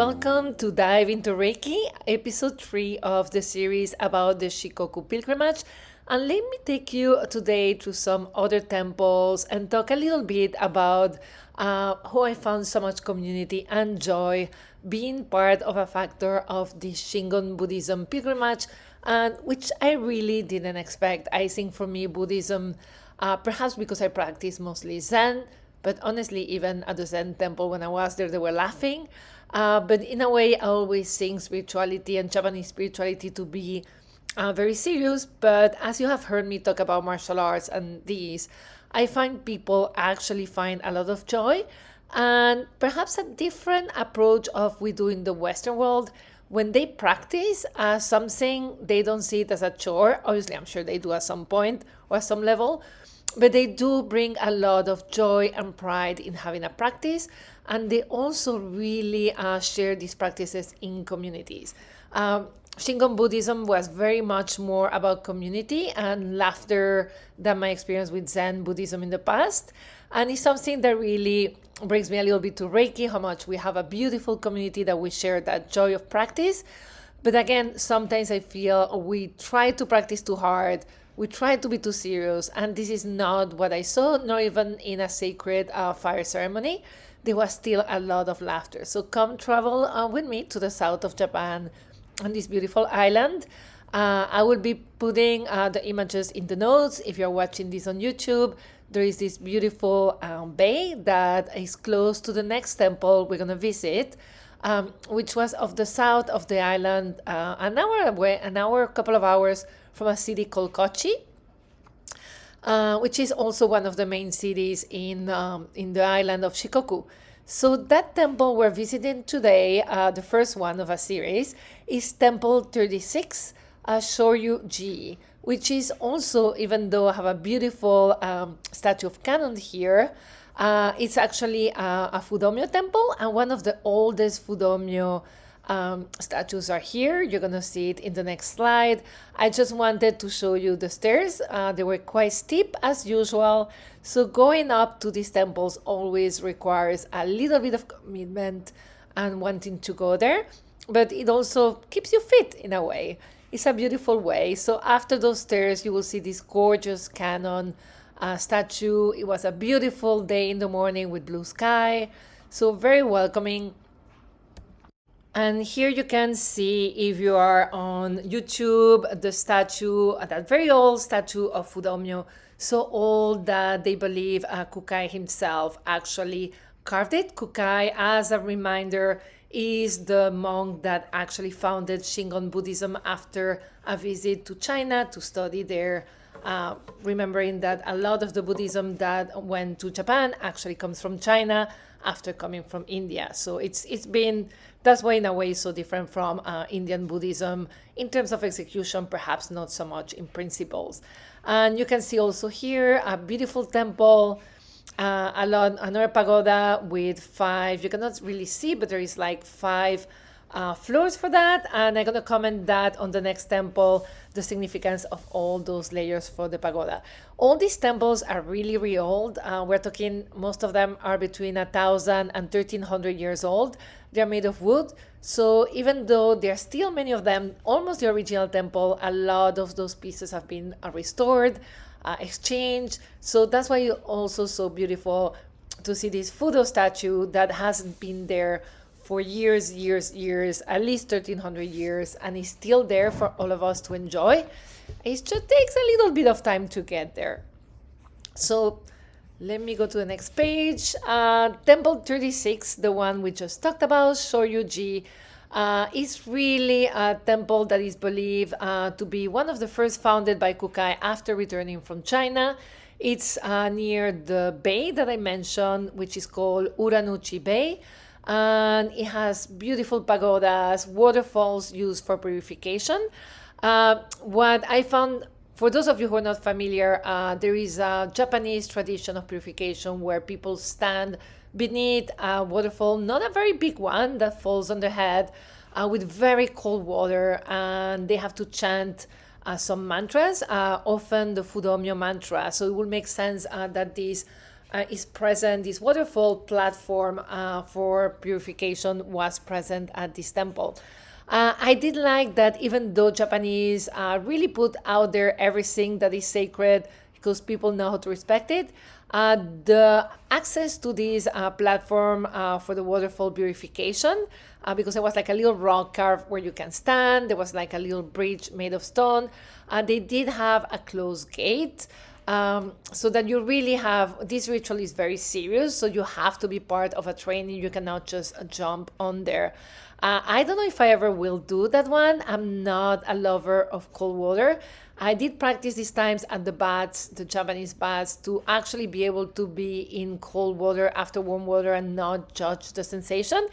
Welcome to Dive Into Reiki, episode 3 of the series about the Shikoku Pilgrimage. And let me take you today to some other temples and talk a little bit about how I found so much community and joy being part of a factor of the Shingon Buddhism pilgrimage, and which I really didn't expect. I think for me, Buddhism, perhaps because I practice mostly Zen, but honestly, even at the Zen temple when I was there, they were laughing. But in a way, I always think spirituality and Japanese spirituality to be very serious. But as you have heard me talk about martial arts and these, I find people actually find a lot of joy and perhaps a different approach of we do in the Western world. When they practice something, they don't see it as a chore. Obviously, I'm sure they do at some point or at some level, but they do bring a lot of joy and pride in having a practice, and they also really share these practices in communities. Shingon Buddhism was very much more about community and laughter than my experience with Zen Buddhism in the past, and it's something that really brings me a little bit to Reiki, how much we have a beautiful community that we share that joy of practice. But again, sometimes I feel we try to practice too hard, we try to be too serious, and this is not what I saw, nor even in a sacred fire ceremony. There was still a lot of laughter. So come travel with me to the south of Japan on this beautiful island. I will be putting the images in the notes. If you're watching this on YouTube, there is this beautiful bay that is close to the next temple we're going to visit, which was of the south of the island, an hour away, a couple of hours from a city called Kochi, which is also one of the main cities in the island of Shikoku. So that temple we're visiting today, the first one of a series, is Temple 36, Shoryu-ji, which is also, even though I have a beautiful statue of Kannon here, it's actually a Fudomyo temple, and one of the oldest Fudomyo statues are here. You're going to see it in the next slide. I just wanted to show you the stairs. They were quite steep as usual. So going up to these temples always requires a little bit of commitment and wanting to go there. But it also keeps you fit in a way. It's a beautiful way. So after those stairs, you will see this gorgeous Kannon statue. It was a beautiful day in the morning with blue sky. So very welcoming. And here you can see, if you are on YouTube, the statue, that very old statue of Fudomyo, so old that they believe Kukai himself actually carved it. Kukai, as a reminder, is the monk that actually founded Shingon Buddhism after a visit to China to study there, remembering that a lot of the Buddhism that went to Japan actually comes from China after coming from India. So it's been, that's why in a way it's so different from Indian Buddhism in terms of execution, perhaps not so much in principles. And you can see also here a beautiful temple, another pagoda with 5, you cannot really see, but there is like 5 floors for that, and I'm going to comment that on the next temple, the significance of all those layers for the pagoda. All these temples are really, really old. We're talking, most of them are between 1,000 and 1,300 years old. They're made of wood. So even though there are still many of them, almost the original temple, a lot of those pieces have been restored, exchanged. So that's why it's also so beautiful to see this Fudo statue that hasn't been there for years, at least 1,300 years, and is still there for all of us to enjoy. It just takes a little bit of time to get there. So let me go to the next page. Temple 36, the one we just talked about, Shoryu-ji, is really a temple that is believed to be one of the first founded by Kukai after returning from China. It's near the bay that I mentioned, which is called Uranuchi Bay. And it has beautiful pagodas, waterfalls used for purification. What I found, for those of you who are not familiar, there is a Japanese tradition of purification where people stand beneath a waterfall, not a very big one that falls on their head, with very cold water, and they have to chant some mantras, often the Fudomyo mantra. So it will make sense that these is present, this waterfall platform for purification was present at this temple. I did like that even though Japanese really put out there everything that is sacred because people know how to respect it, the access to this platform for the waterfall purification, because there was like a little rock carved where you can stand, there was like a little bridge made of stone, and they did have a closed gate. So that you really have, this ritual is very serious, so you have to be part of a training. You cannot just jump on there. I don't know if I ever will do that one. I'm not a lover of cold water. I did practice these times at the baths, the Japanese baths, to actually be able to be in cold water after warm water and not judge the sensation.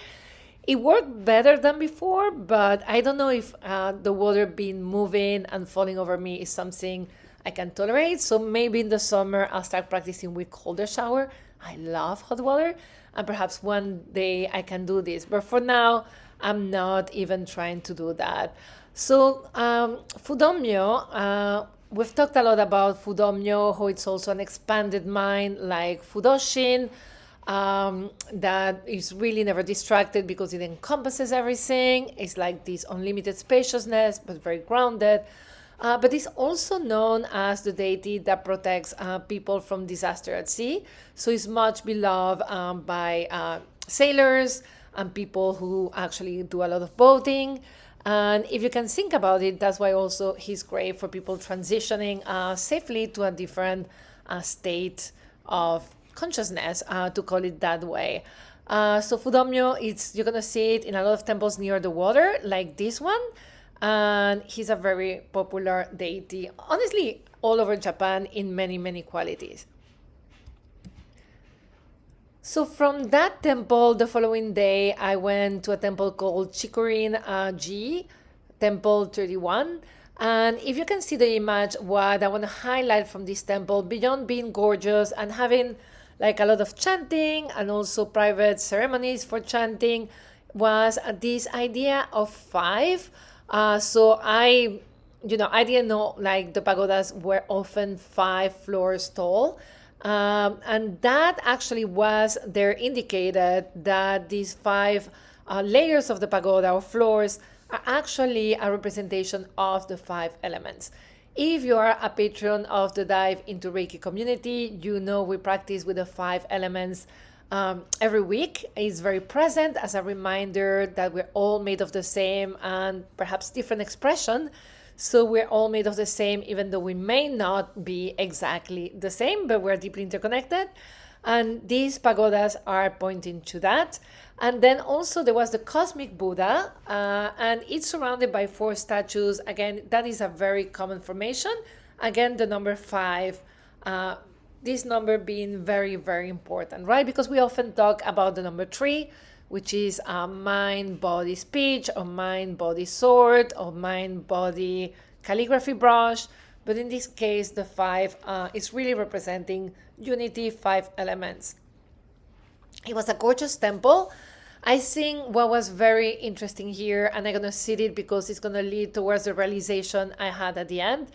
It worked better than before, but I don't know if the water being moving and falling over me is something I can tolerate. So maybe in the summer I'll start practicing with colder shower. I love hot water, and perhaps one day I can do this. But for now, I'm not even trying to do that. So Fudomyo, we've talked a lot about Fudomyo, how it's also an expanded mind like Fudoshin, that is really never distracted because it encompasses everything. It's like this unlimited spaciousness, but very grounded. But it's also known as the deity that protects people from disaster at sea. So it's much beloved by sailors and people who actually do a lot of boating. And if you can think about it, that's why also he's great for people transitioning safely to a different state of consciousness, to call it that way. So Fudomyo, you're going to see it in a lot of temples near the water, like this one. And he's a very popular deity, honestly, all over Japan in many, many qualities. So from that temple, the following day, I went to a temple called Chikurin-ji, Temple 31. And if you can see the image, what I want to highlight from this temple, beyond being gorgeous and having like a lot of chanting and also private ceremonies for chanting, was this idea of 5. So I didn't know like the pagodas were often 5 floors tall. And that actually was there indicated that these 5 layers of the pagoda or floors are actually a representation of the 5 elements. If you are a patron of the Dive Into Reiki community, you know we practice with the 5 elements every week. Is very present as a reminder that we're all made of the same and perhaps different expression. So we're all made of the same, even though we may not be exactly the same, but we're deeply interconnected. And these pagodas are pointing to that. And then also there was the cosmic Buddha, and it's surrounded by 4 statues. Again, that is a very common formation. Again, the number 5, this number being very, very important, right? Because we often talk about the number 3, which is mind, body, speech, or mind, body, sword, or mind, body, calligraphy brush. But in this case, the 5 is really representing unity, 5 elements. It was a gorgeous temple. I think what was very interesting here, and I'm going to sit it because it's going to lead towards the realization I had at the end,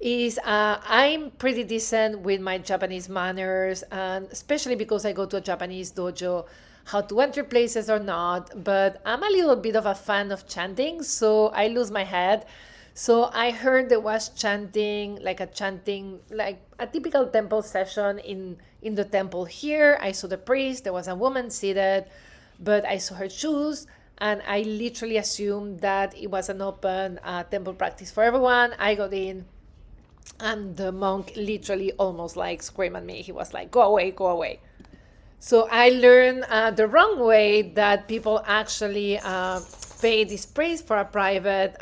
is I'm pretty decent with my Japanese manners, and especially because I go to a Japanese dojo, how to enter places or not, but I'm a little bit of a fan of chanting, so I lose my head. So I heard there was chanting, like a typical temple session in the temple here. I saw the priest, there was a woman seated, but I saw her shoes, and I literally assumed that it was an open temple practice for everyone. I got in, and the monk literally almost like screamed at me. He was like, go away, go away. So I learned the wrong way that people actually pay this priest for a private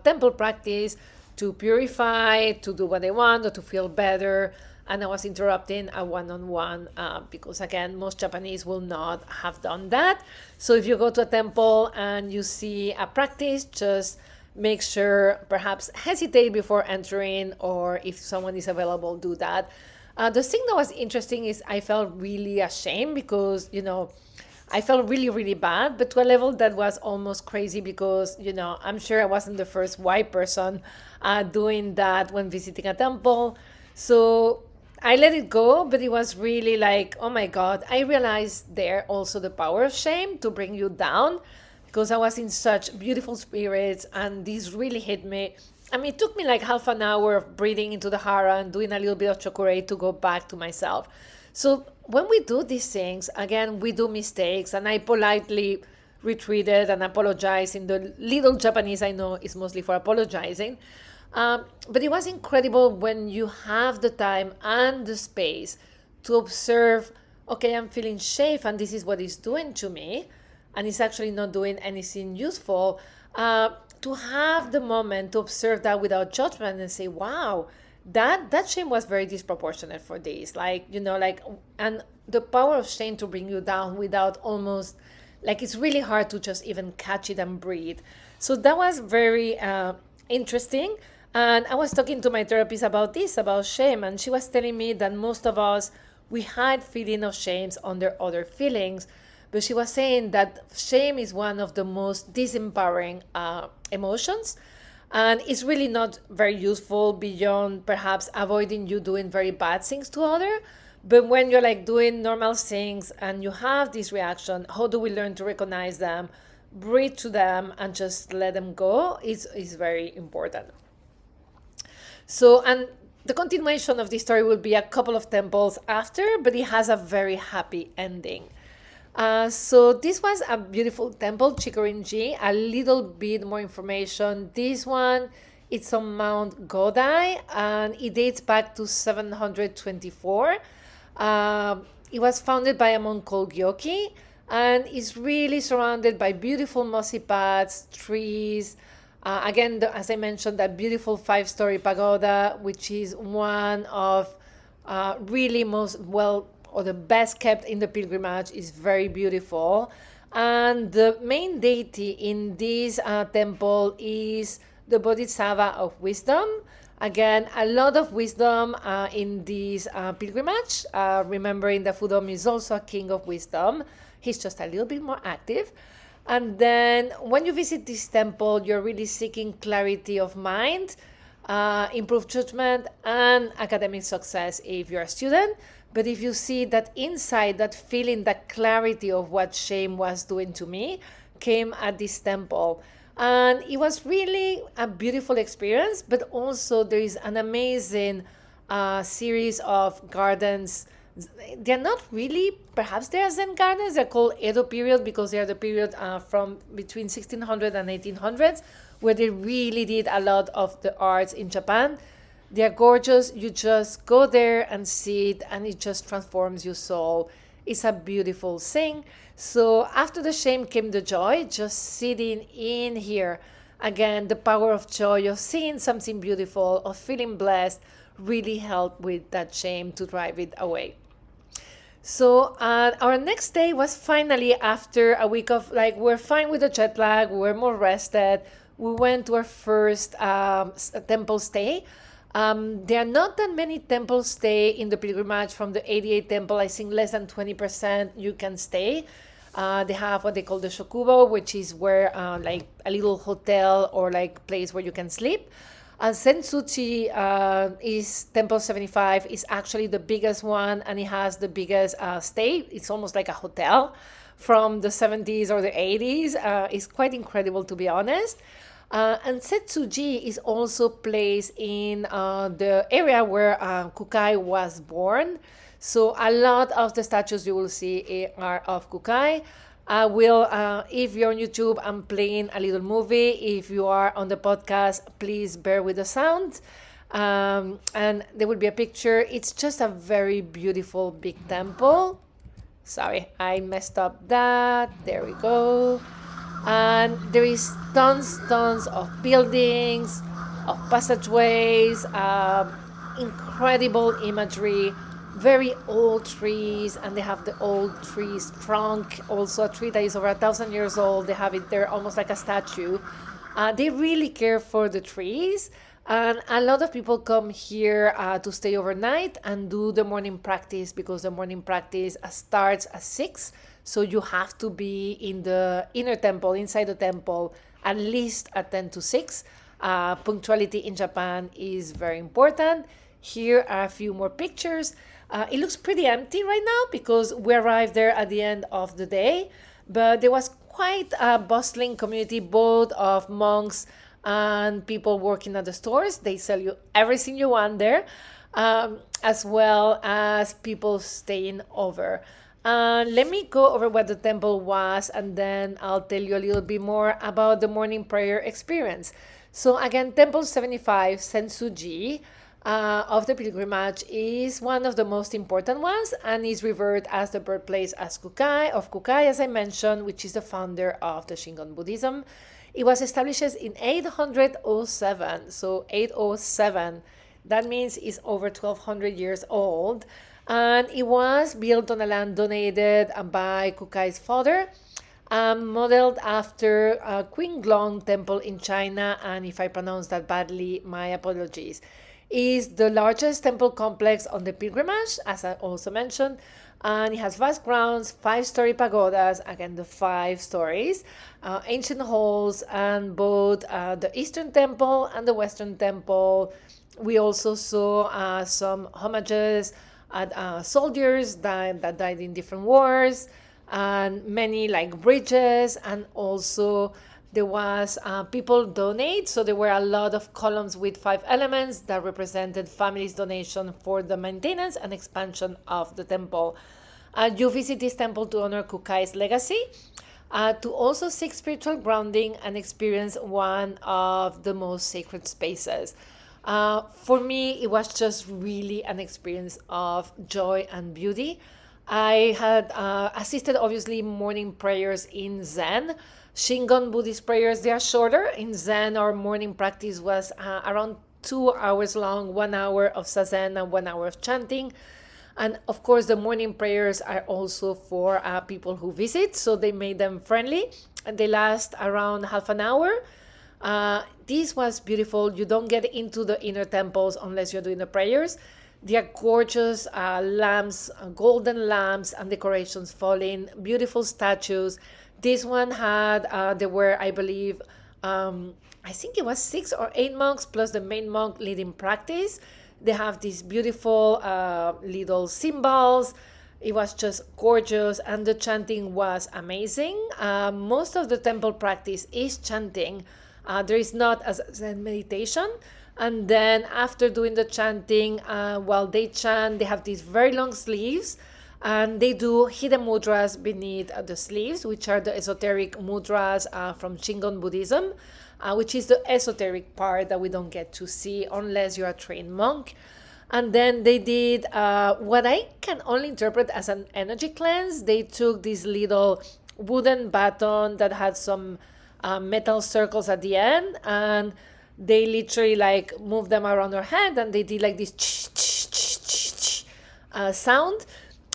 temple practice to purify, to do what they want, or to feel better. And I was interrupting a one-on-one because, again, most Japanese will not have done that. So if you go to a temple and you see a practice, just make sure, perhaps hesitate before entering, or if someone is available, do that. The thing that was interesting is I felt really ashamed because, I felt really, really bad, but to a level that was almost crazy because, I'm sure I wasn't the first white person doing that when visiting a temple. So I let it go, but it was really like, oh my God. I realized there also the power of shame to bring you down, because I was in such beautiful spirits and this really hit me. I mean, it took me like half an hour of breathing into the hara and doing a little bit of chokurei to go back to myself. So when we do these things, again, we do mistakes, and I politely retreated and apologized in the little Japanese I know is mostly for apologizing. But it was incredible when you have the time and the space to observe, okay, I'm feeling safe and this is what it's doing to me, and it's actually not doing anything useful. To have the moment to observe that without judgment and say, wow, that shame was very disproportionate for this. Like, and the power of shame to bring you down without almost, like, it's really hard to just even catch it and breathe. So that was very interesting. And I was talking to my therapist about this, about shame, and she was telling me that most of us, we hide feeling of shames under other feelings. But she was saying that shame is one of the most disempowering emotions. And it's really not very useful beyond perhaps avoiding you doing very bad things to others. But when you're like doing normal things and you have this reaction, how do we learn to recognize them, breathe to them, and just let them go is very important. So, and the continuation of this story will be a couple of temples after, but it has a very happy ending. So this was a beautiful temple, Chikorinji. A little bit more information. This one, it's on Mount Godai, and it dates back to 724. It was founded by a monk called Gyoki, and it's really surrounded by beautiful mossy paths, trees. Again, as I mentioned, that beautiful 5-story pagoda, which is one of really most well, or the best kept in the pilgrimage, is very beautiful. And the main deity in this temple is the Bodhisattva of wisdom. Again, a lot of wisdom in this pilgrimage. Remembering that Fudomi is also a king of wisdom. He's just a little bit more active. And then when you visit this temple, you're really seeking clarity of mind, improved judgment, and academic success if you're a student. But if you see that inside, that feeling, that clarity of what shame was doing to me came at this temple. And it was really a beautiful experience, but also there is an amazing series of gardens. They're not really, perhaps they're Zen gardens, they're called Edo period because they are the period from between 1600 and 1800s, where they really did a lot of the arts in Japan. They're gorgeous. You just go there and sit, and it just transforms your soul. It's a beautiful thing. So after the shame came the joy, just sitting in here. Again, the power of joy, of seeing something beautiful, of feeling blessed, really helped with that shame to drive it away. So our next day was finally, after a week of like, we're fine with the jet lag, we're more rested. We went to our first temple stay. There are not that many temples stay in the pilgrimage. From the 88 temple, I think less than 20% you can stay. They have what they call the shokubo, which is where like a little hotel or like place where you can sleep. Sensuchi is temple 75, is actually the biggest one, and it has the biggest stay. It's almost like a hotel from the 70s or the 80s. It's quite incredible, to be honest. And Setsuji is also placed in the area where Kukai was born. So a lot of the statues you will see are of Kukai. I will, if you're on YouTube, I'm playing a little movie. If you are on the podcast, please bear with the sound. And there will be a picture. It's just a very beautiful big temple. Sorry, I messed up that. There we go. And there is tons of buildings, of passageways, incredible imagery, very old trees, and they have the old tree's trunk, also a tree that is over 1,000 years old. They have it there almost like a statue. They really care for the trees, and a lot of people come here to stay overnight and do the morning practice, because the morning practice starts at 6. So you have to be in the inner temple, inside the temple, at least at 10 to 6. Punctuality in Japan is very important. Here are a few more pictures. It looks pretty empty right now because we arrived there at the end of the day, but there was quite a bustling community, both of monks and people working at the stores. They sell you everything you want there, as well as people staying over. Let me go over what the temple was, and then I'll tell you a little bit more about the morning prayer experience. So again, Temple 75, Sensuji, of the pilgrimage is one of the most important ones and is revered as the birthplace of Kukai, as I mentioned, which is the founder of the Shingon Buddhism. It was established in 807, so 807. That means it's over 1200 years old. And it was built on a land donated by Kukai's father, modeled after Qin Glong Temple in China. And if I pronounce that badly, my apologies. Is the largest temple complex on the pilgrimage, as I also mentioned, and it has vast grounds, 5-story pagodas, again the 5 stories, ancient halls, and both the Eastern Temple and the Western Temple. We also saw some homages at soldiers that died in different wars, and many like bridges, and also there was people donate, so there were a lot of columns with 5 elements that represented families' donation for the maintenance and expansion of the temple. You visit this temple to honor Kukai's legacy, to also seek spiritual grounding and experience one of the most sacred spaces. For me, it was just really an experience of joy and beauty. I had assisted, obviously, morning prayers in Zen. Shingon Buddhist prayers, they are shorter. In Zen, our morning practice was around 2 hours long, 1 hour of zazen and 1 hour of chanting. And of course, the morning prayers are also for people who visit, so they made them friendly, and they last around half an hour. This was beautiful. You don't get into the inner temples unless you're doing the prayers. They are gorgeous lamps, golden lamps, and decorations falling, beautiful statues. This one had, there were, I believe, I think it was 6 or 8 monks plus the main monk leading practice. They have these beautiful little symbols. It was just gorgeous, and the chanting was amazing. Most of the temple practice is chanting. There is not as Zen meditation. And then after doing the chanting, while they chant, they have these very long sleeves, and they do hidden mudras beneath the sleeves, which are the esoteric mudras from Shingon Buddhism, which is the esoteric part that we don't get to see unless you're a trained monk. And then they did what I can only interpret as an energy cleanse. They took this little wooden baton that had some metal circles at the end, and they literally like moved them around her head, and they did like this sound.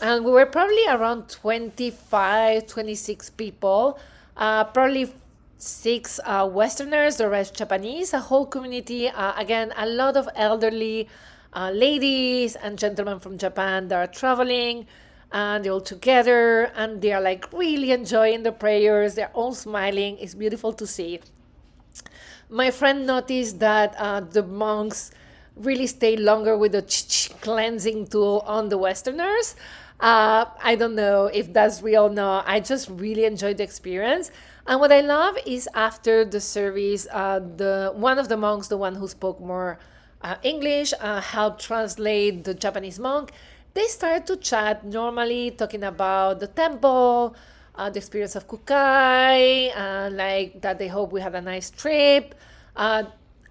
And we were probably around 25, 26 people, probably 6 Westerners, the rest Japanese, a whole community. Again, a lot of elderly ladies and gentlemen from Japan that are traveling, and they're all together, and they are like really enjoying the prayers. They're all smiling. It's beautiful to see. My friend noticed that the monks really stayed longer with the cleansing tool on the Westerners. I don't know if that's real or not. I just really enjoyed the experience. And what I love is after the service, the one of the monks, the one who spoke more English, helped translate the Japanese monk. They started to chat normally, talking about the temple, the experience of Kukai, like that they hope we had a nice trip.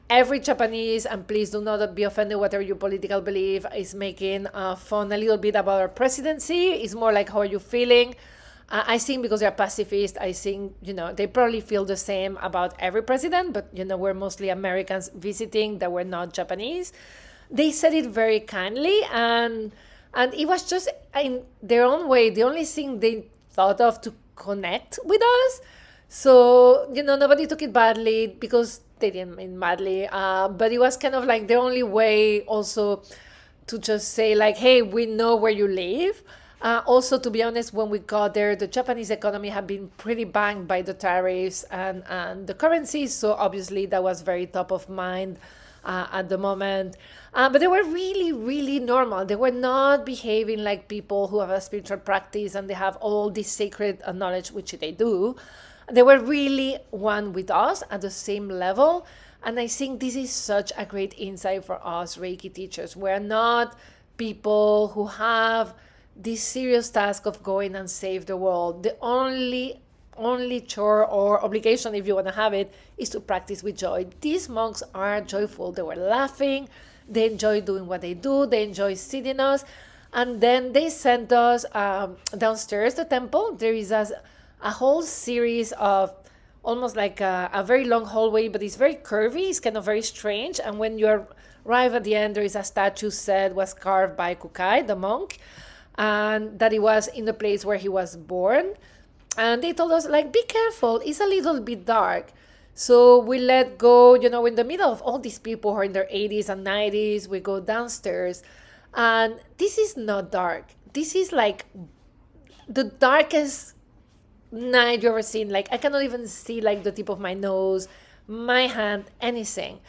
Every Japanese, and please do not be offended whatever your political belief, is making fun a little bit about our presidency. It's more like, how are you feeling? I think because they're pacifist, I think, they probably feel the same about every president, but, we're mostly Americans visiting that were not Japanese. They said it very kindly, and it was just in their own way, the only thing they thought of to connect with us. So, nobody took it badly because they didn't mean badly. But it was kind of like the only way also to just say like, hey, we know where you live. Also, to be honest, when we got there, the Japanese economy had been pretty banged by the tariffs and the currency. So obviously that was very top of mind at the moment. But they were really, really normal. They were not behaving like people who have a spiritual practice and they have all this sacred knowledge, which they do. They were really one with us at the same level. And I think this is such a great insight for us Reiki teachers. We're not people who have this serious task of going and save the world. The only chore or obligation, if you want to have it, is to practice with joy. These monks are joyful. They were laughing. They enjoy doing what they do. They enjoy sitting us. And then they sent us downstairs the temple. There is a whole series of almost like a very long hallway, but it's very curvy. It's kind of very strange. And when you arrive at the end, there is a statue said was carved by Kukai, the monk, and that it was in the place where he was born. And they told us, like, be careful, it's a little bit dark. So we let go, in the middle of all these people who are in their 80s and 90s, we go downstairs. And this is not dark. This is like the darkest night you ever seen. Like, I cannot even see like the tip of my nose, my hand, anything.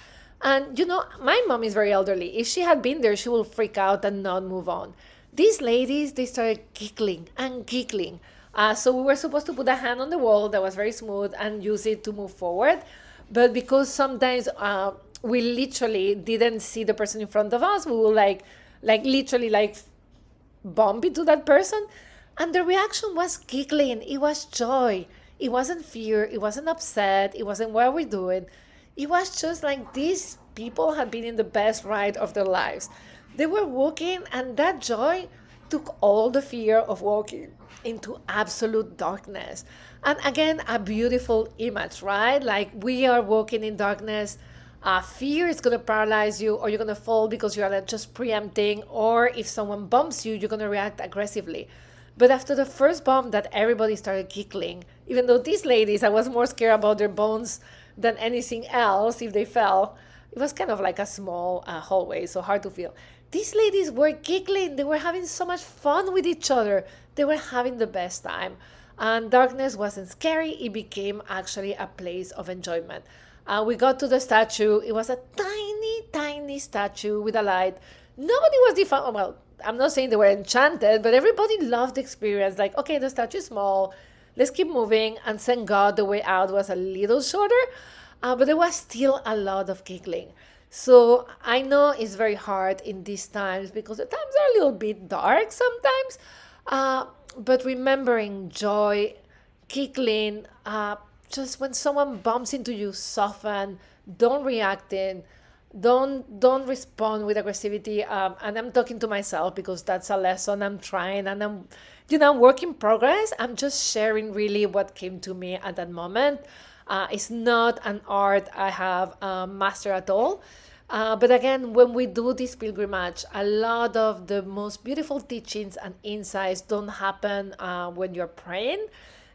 And my mom is very elderly. If she had been there, she will freak out and not move on. These ladies, they started giggling and giggling. So we were supposed to put a hand on the wall that was very smooth and use it to move forward. But because sometimes we literally didn't see the person in front of us, we will like literally like bump into that person. And the reaction was giggling. It was joy. It wasn't fear. It wasn't upset. It wasn't what are we doing. It was just like these people had been in the best ride of their lives. They were walking, and that joy took all the fear of walking into absolute darkness. And again, a beautiful image, right? Like, we are walking in darkness. Fear is going to paralyze you, or you're going to fall because you are just preempting, or if someone bumps you, you're going to react aggressively. But after the first bump, that everybody started giggling. Even though these ladies, I was more scared about their bones than anything else if they fell. It was kind of like a small hallway, so hard to feel. These ladies were giggling. They were having so much fun with each other. They were having the best time. And darkness wasn't scary. It became actually a place of enjoyment. We got to the statue. It was a tiny, tiny statue with a light. Nobody was defined. Well, I'm not saying they were enchanted, but everybody loved the experience. Like, okay, the statue is small. Let's keep moving. And thank God the way out was a little shorter. But there was still a lot of giggling. So I know it's very hard in these times because the times are a little bit dark sometimes. But remembering joy, giggling, just when someone bumps into you, soften, don't react in, don't respond with aggressivity. And I'm talking to myself because that's a lesson I'm trying, and I'm work in progress. I'm just sharing really what came to me at that moment. It's not an art I have mastered at all. But again, when we do this pilgrimage, a lot of the most beautiful teachings and insights don't happen when you're praying.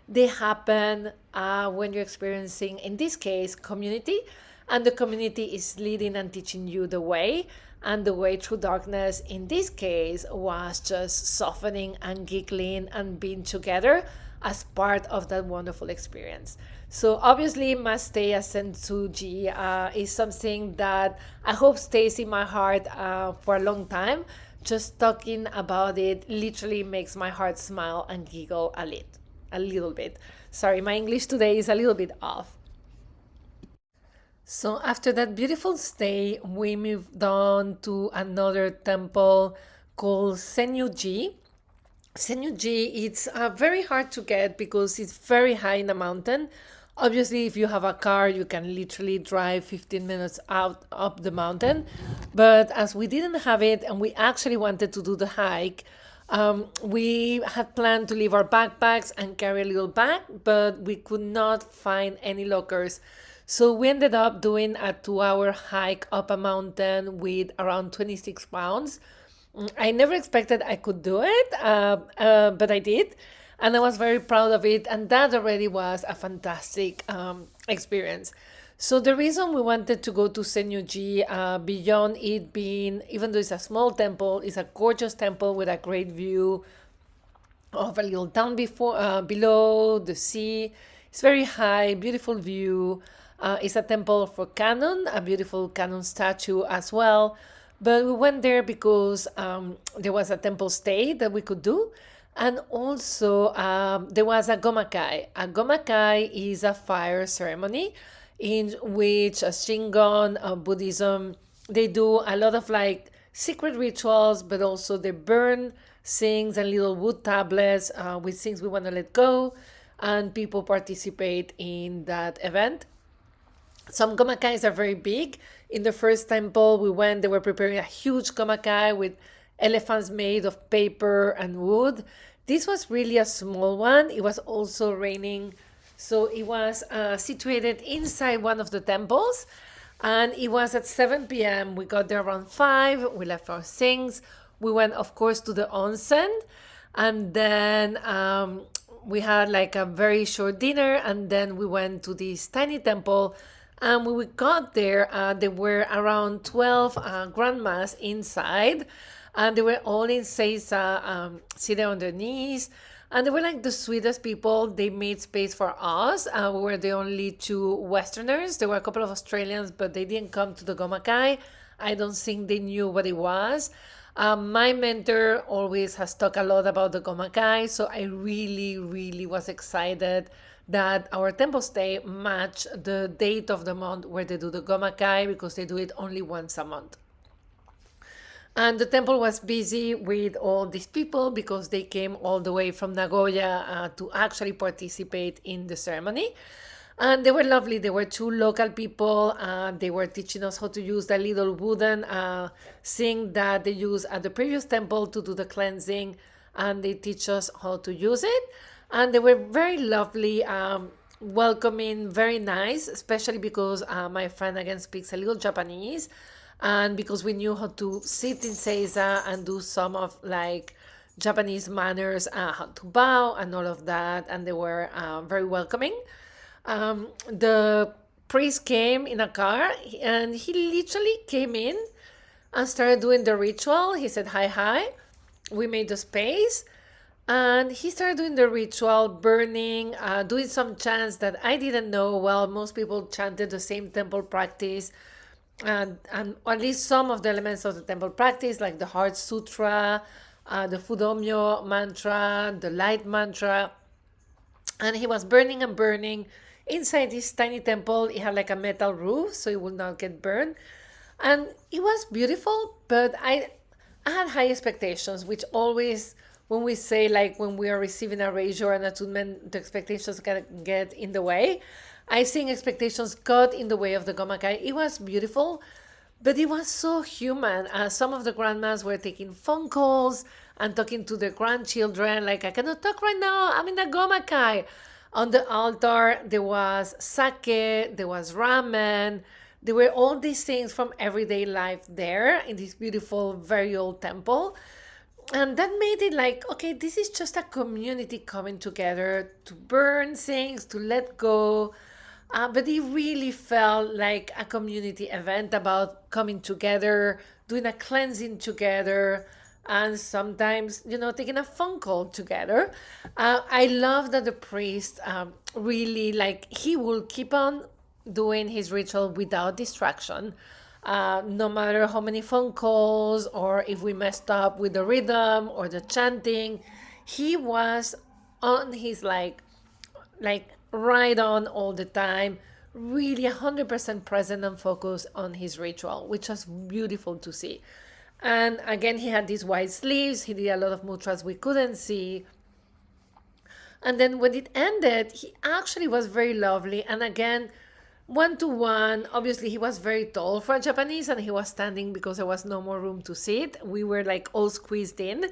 They happen when you're experiencing, in this case, community. And the community is leading and teaching you the way. And the way through darkness, in this case, was just softening and giggling and being together as part of that wonderful experience. So obviously, Maste Sensuji is something that I hope stays in my heart for a long time. Just talking about it literally makes my heart smile and giggle a little bit. Sorry, my English today is a little bit off. So after that beautiful stay, we moved on to another temple called Senyuji. Senyuji, it's very hard to get because it's very high in the mountain. Obviously, if you have a car, you can literally drive 15 minutes out up the mountain. But as we didn't have it and we actually wanted to do the hike, we had planned to leave our backpacks and carry a little bag, but we could not find any lockers. So we ended up doing a 2-hour hike up a mountain with around 26 pounds. I never expected I could do it, but I did. And I was very proud of it. And that already was a fantastic experience. So the reason we wanted to go to Senyuji, beyond it being, even though it's a small temple, it's a gorgeous temple with a great view of a little town below the sea. It's very high, beautiful view. It's a temple for Kannon, a beautiful Kannon statue as well. But we went there because there was a temple stay that we could do. And also, there was a gomakai. A gomakai is a fire ceremony in which Shingon Buddhism, they do a lot of like secret rituals, but also they burn things and little wood tablets with things we want to let go. And people participate in that event. Some gomakais are very big. In the first temple we went, they were preparing a huge gomakai with elephants made of paper and wood. This was really a small one. It was also raining, so it was situated inside one of the temples. And it was at 7 p.m. We got there around 5. We left our things. We went, of course, to the onsen. And then we had like a very short dinner. And then we went to this tiny temple. And when we got there, there were around 12 grandmas inside. And they were all in seiza, sitting on their knees. And they were like the sweetest people. They made space for us. We were the only two Westerners. There were a couple of Australians, but they didn't come to the Gomakai. I don't think they knew what it was. My mentor always has talked a lot about the Gomakai, so I really, really was excited that our temple stay matched the date of the month where they do the Gomakai, because they do it only once a month. And the temple was busy with all these people because they came all the way from Nagoya to actually participate in the ceremony. And they were lovely. They were two local people. They were teaching us how to use the little wooden thing that they used at the previous temple to do the cleansing. And they teach us how to use it. And they were very lovely, welcoming, very nice, especially because my friend again speaks a little Japanese. And because we knew how to sit in seiza and do some of like Japanese manners, how to bow and all of that. And they were very welcoming. The priest came in a car and he literally came in and started doing the ritual. He said, hi, hi. We made the space. And he started doing the ritual, burning, doing some chants that I didn't know. Well, most people chanted the same temple practice. And at least some of the elements of the temple practice, like the Heart Sutra, the Fudomyo mantra, the Light mantra. And he was burning and burning inside this tiny temple. It had like a metal roof, so it would not get burned. And it was beautiful, but I had high expectations, which always, when we say like when we are receiving a reiki or an attunement, the expectations can get in the way. I think expectations got in the way of the Gomakai. It was beautiful, but it was so human. Some of the grandmas were taking phone calls and talking to their grandchildren, like, I cannot talk right now, I'm in the Gomakai. On the altar, there was sake, there was ramen, there were all these things from everyday life there in this beautiful, very old temple. And that made it like, okay, this is just a community coming together to burn things, to let go. But it really felt like a community event about coming together, doing a cleansing together, and sometimes, taking a phone call together. I love that the priest really, like, he will keep on doing his ritual without distraction. No matter how many phone calls or if we messed up with the rhythm or the chanting, he was on his like right on all the time, really 100% present and focused on his ritual, which was beautiful to see. And again, he had these white sleeves. He did a lot of mudras we couldn't see. And then when it ended, he actually was very lovely. And again, one-to-one, obviously he was very tall for a Japanese and he was standing because there was no more room to sit. We were like all squeezed in.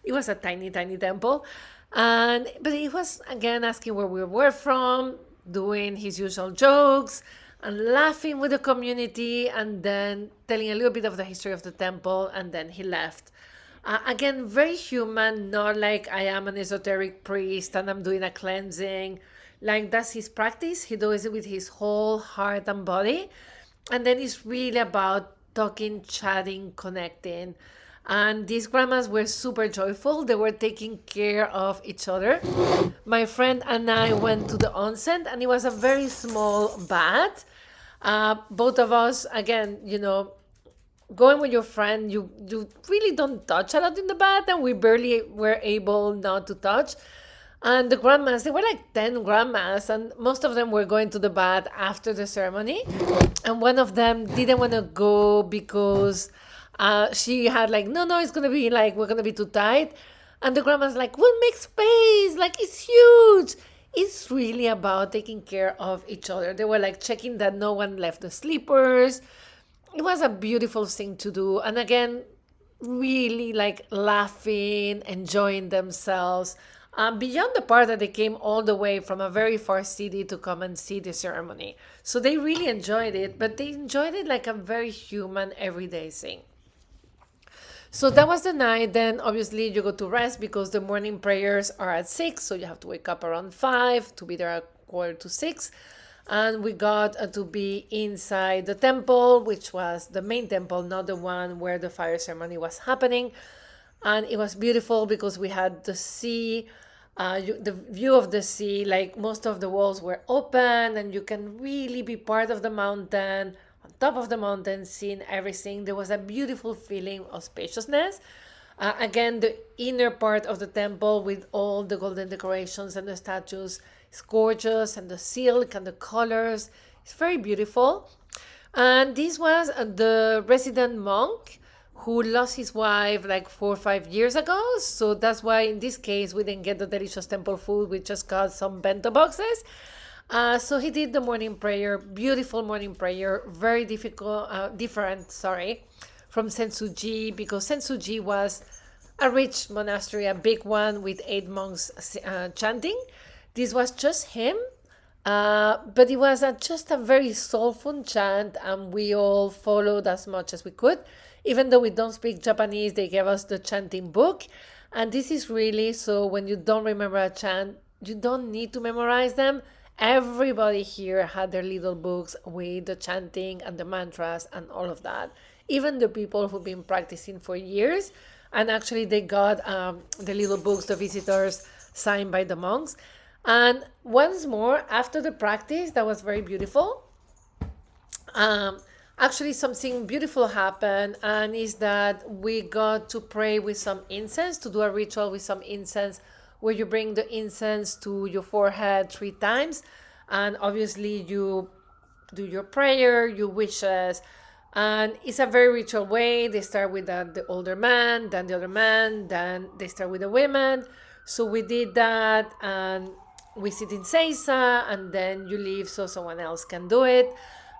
It was a tiny, tiny temple. But he was again asking where we were from, doing his usual jokes and laughing with the community, and then telling a little bit of the history of the temple, and then he left. Again, very human, not like I am an esoteric priest and I'm doing a cleansing. Like, that's his practice. He does it with his whole heart and body. And then it's really about talking, chatting, connecting. And these grandmas were super joyful. They were taking care of each other. My friend and I went to the onsen, and it was a very small bath. Both of us, again, going with your friend, you really don't touch a lot in the bath, and we barely were able not to touch. And the grandmas, there were like 10 grandmas, and most of them were going to the bath after the ceremony. And one of them didn't want to go because she had like, no, it's going to be like, we're going to be too tight. And the grandma's like, we'll make space, like it's huge. It's really about taking care of each other. They were like checking that no one left the sleepers. It was a beautiful thing to do. And again, really like laughing, enjoying themselves. Beyond the part that they came all the way from a very far city to come and see the ceremony. So they really enjoyed it, but they enjoyed it like a very human, everyday thing. So that was the night. Then obviously you go to rest because the morning prayers are at 6. So you have to wake up around 5 to be there at 5:45. And we got to be inside the temple, which was the main temple, not the one where the fire ceremony was happening. And it was beautiful because we had the sea, the view of the sea, like most of the walls were open and you can really be part of the mountain, on top of the mountain, seeing everything. There was a beautiful feeling of spaciousness. Again, the inner part of the temple with all the golden decorations and the statues is gorgeous, and the silk and the colors. It's very beautiful. And this was the resident monk who lost his wife like 4 or 5 years ago. So that's why in this case we didn't get the delicious temple food. We just got some bento boxes. So he did the morning prayer, beautiful morning prayer, very different, from Sensuji, because Sensuji was a rich monastery, a big one with 8 monks chanting. This was just him, but it was just a very soulful chant, and we all followed as much as we could. Even though we don't speak Japanese, they gave us the chanting book. And this is really so when you don't remember a chant, you don't need to memorize them. Everybody here had their little books with the chanting and the mantras and all of that. Even the people who've been practicing for years. And actually they got the little books, the visitors, signed by the monks. And once more, after the practice, that was very beautiful. Actually, something beautiful happened, and is that we got to pray with some incense, to do a ritual with some incense, where you bring the incense to your forehead 3 times, and obviously you do your prayer, your wishes, and it's a very ritual way. They start with the older man, then the other man, then they start with the women. So we did that, and we sit in Seiza, and then you leave so someone else can do it.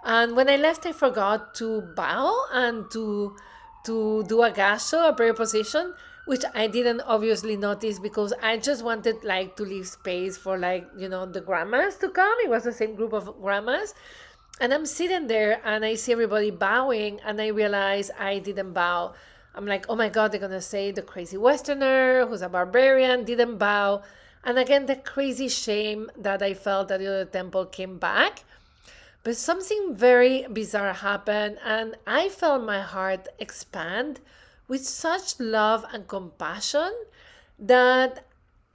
And when I left, I forgot to bow and to do a gassho, a prayer position, which I didn't obviously notice because I just wanted like to leave space for the grandmas to come. It was the same group of grandmas. And I'm sitting there and I see everybody bowing, and I realize I didn't bow. I'm like, oh my God, they're going to say the crazy Westerner who's a barbarian didn't bow. And again, the crazy shame that I felt at the other temple came back. But something very bizarre happened, and I felt my heart expand with such love and compassion that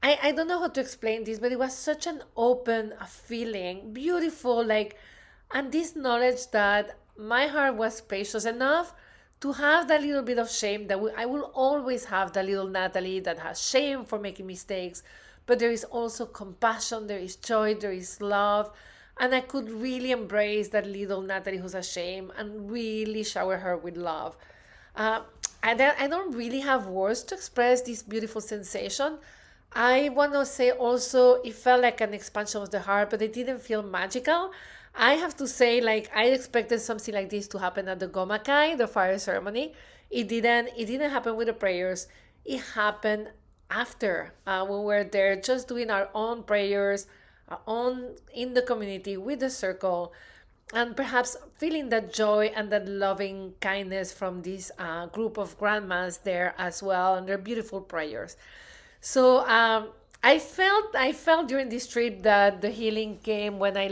I don't know how to explain this, but it was such an open feeling, beautiful, and this knowledge that my heart was spacious enough to have that little bit of shame that I will always have the little Nathalie that has shame for making mistakes, but there is also compassion, there is joy, there is love. And I could really embrace that little Nathalie who's ashamed and really shower her with love. I don't really have words to express this beautiful sensation. I want to say also it felt like an expansion of the heart, but it didn't feel magical. I have to say, I expected something like this to happen at the Gomakai, the fire ceremony. It didn't happen with the prayers. It happened after, when we were there just doing our own prayers, in the community with the circle, and perhaps feeling that joy and that loving kindness from this group of grandmas there as well, and their beautiful prayers. So I felt during this trip that the healing came when I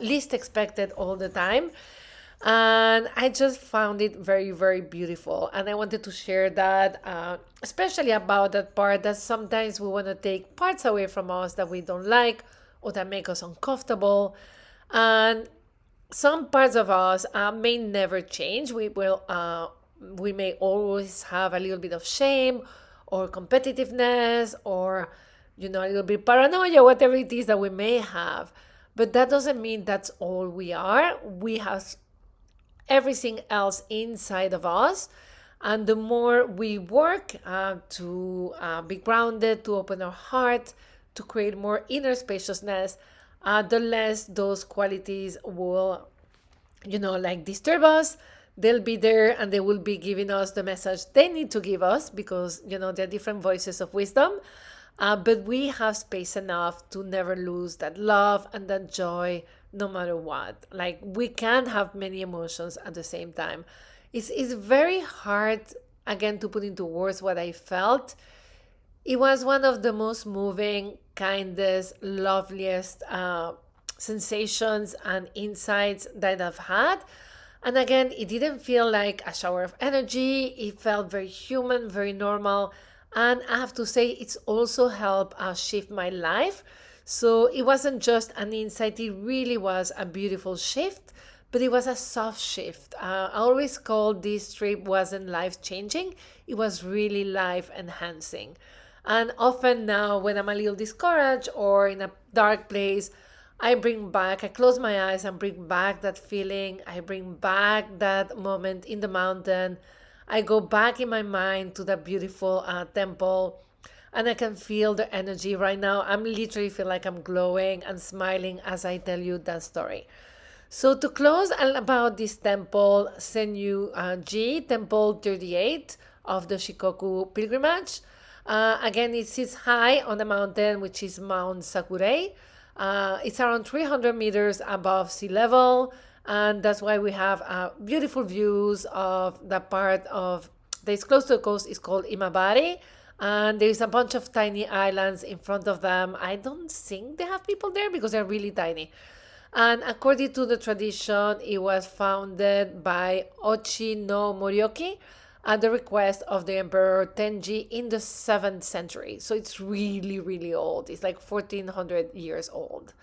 least expected all the time. And I just found it very, very beautiful. And I wanted to share that, especially about that part that sometimes we want to take parts away from us that we don't like or that make us uncomfortable. And some parts of us may never change. We may always have a little bit of shame or competitiveness or a little bit paranoia, whatever it is that we may have. But that doesn't mean that's all we are. We have everything else inside of us. And the more we work to be grounded, to open our heart, to create more inner spaciousness, the less those qualities will, disturb us. They'll be there and they will be giving us the message they need to give us because, there are different voices of wisdom. But we have space enough to never lose that love and that joy no matter what. Like, we can have many emotions at the same time. It's very hard, again, to put into words what I felt. It was one of the most moving, kindest, loveliest sensations and insights that I've had. And again, it didn't feel like a shower of energy. It felt very human, very normal. And I have to say, it's also helped shift my life. So it wasn't just an insight, it really was a beautiful shift, but it was a soft shift. I always called this trip wasn't life-changing, it was really life-enhancing. And often now, when I'm a little discouraged or in a dark place, I close my eyes and bring back that feeling. I bring back that moment in the mountain. I go back in my mind to that beautiful temple, and I can feel the energy right now. I'm literally feel like I'm glowing and smiling as I tell you that story. So to close about this temple, Senyu-ji, Temple 38 of the Shikoku Pilgrimage. Again, it sits high on the mountain, which is Mount Sakurei. It's around 300 meters above sea level, and that's why we have beautiful views of the part of that is close to the coast is called Imabari, and there is a bunch of tiny islands in front of them. I don't think they have people there because they're really tiny. And according to the tradition, it was founded by Ochi no Morioki at the request of the Emperor Tenji in the 7th century. So it's really, really old. It's like 1400 years old.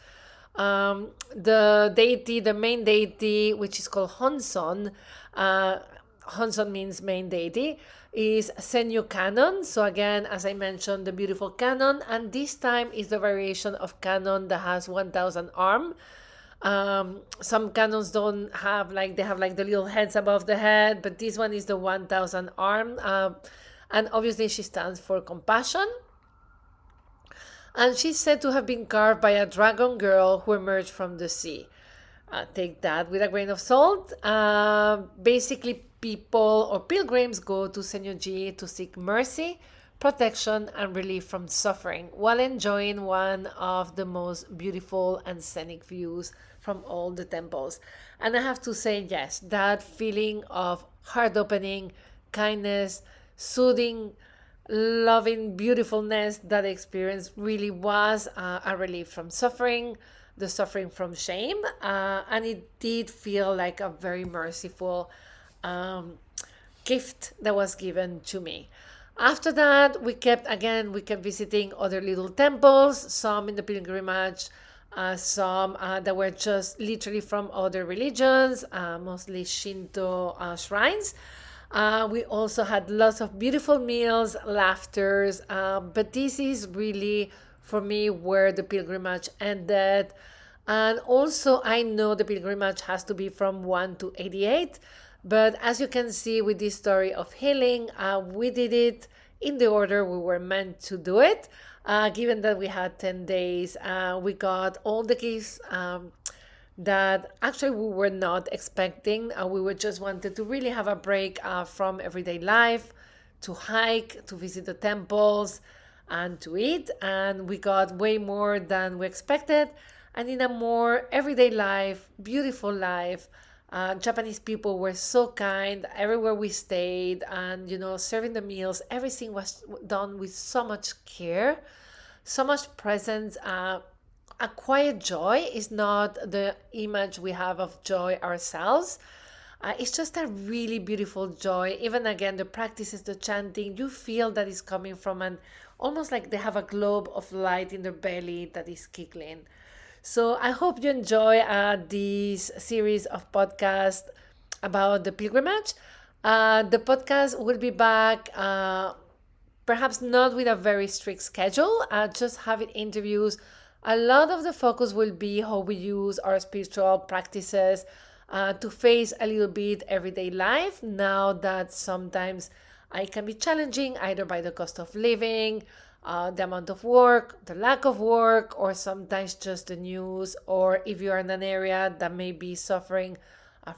The main deity, which is called Honson, Honson means main deity, is Senyu Canon. So again, as I mentioned, the beautiful canon, and this time is the variation of canon that has 1,000 arms. Some canons don't have they have the little heads above the head, but this one is the 1,000 arm, and obviously she stands for compassion. And she's said to have been carved by a dragon girl who emerged from the sea. Take that with a grain of salt. Basically, people or pilgrims go to Senyu-ji to seek mercy, protection, and relief from suffering while enjoying one of the most beautiful and scenic views from all the temples. And I have to say, yes, that feeling of heart opening, kindness, soothing, loving beautifulness, that experience really was a relief from suffering, the suffering from shame, and it did feel like a very merciful gift that was given to me. After that, we kept visiting other little temples, some in the pilgrimage, some that were just literally from other religions, mostly Shinto shrines. We also had lots of beautiful meals, laughters, but this is really, for me, where the pilgrimage ended. And also, I know the pilgrimage has to be from 1 to 88, but as you can see with this story of healing, we did it in the order we were meant to do it. Given that we had 10 days, we got all the gifts that actually we were not expecting. We were just wanted to really have a break from everyday life, to hike, to visit the temples, and to eat. And we got way more than we expected. And in a more everyday life, beautiful life, Japanese people were so kind everywhere we stayed, and serving the meals, everything was done with so much care, so much presence. A quiet joy is not the image we have of joy ourselves. It's just a really beautiful joy. Even again, the practices, the chanting, you feel that is coming from almost like they have a globe of light in their belly that is kickling. So I hope you enjoy this series of podcasts about the pilgrimage. The podcast will be back, perhaps not with a very strict schedule, just having interviews. A lot of the focus will be how we use our spiritual practices to face a little bit everyday life now that sometimes it can be challenging either by the cost of living, the amount of work, the lack of work, or sometimes just the news, or if you are in an area that may be suffering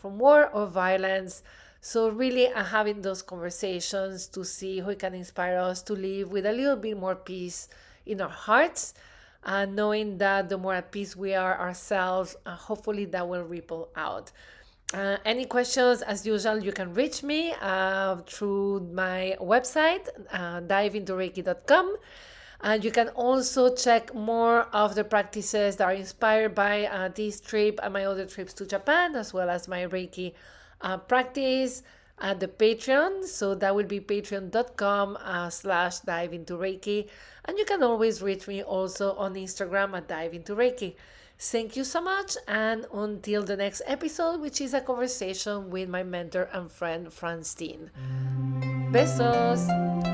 from war or violence. So really having those conversations to see who can inspire us to live with a little bit more peace in our hearts, and knowing that the more at peace we are ourselves, hopefully that will ripple out. Any questions, as usual, you can reach me through my website, diveintoreiki.com. And you can also check more of the practices that are inspired by this trip and my other trips to Japan, as well as my Reiki practice at the Patreon. So that will be patreon.com /dive into Reiki. And you can always reach me also on Instagram at Dive Into Reiki. Thank you so much, and until the next episode, which is a conversation with my mentor and friend Francine. Besos!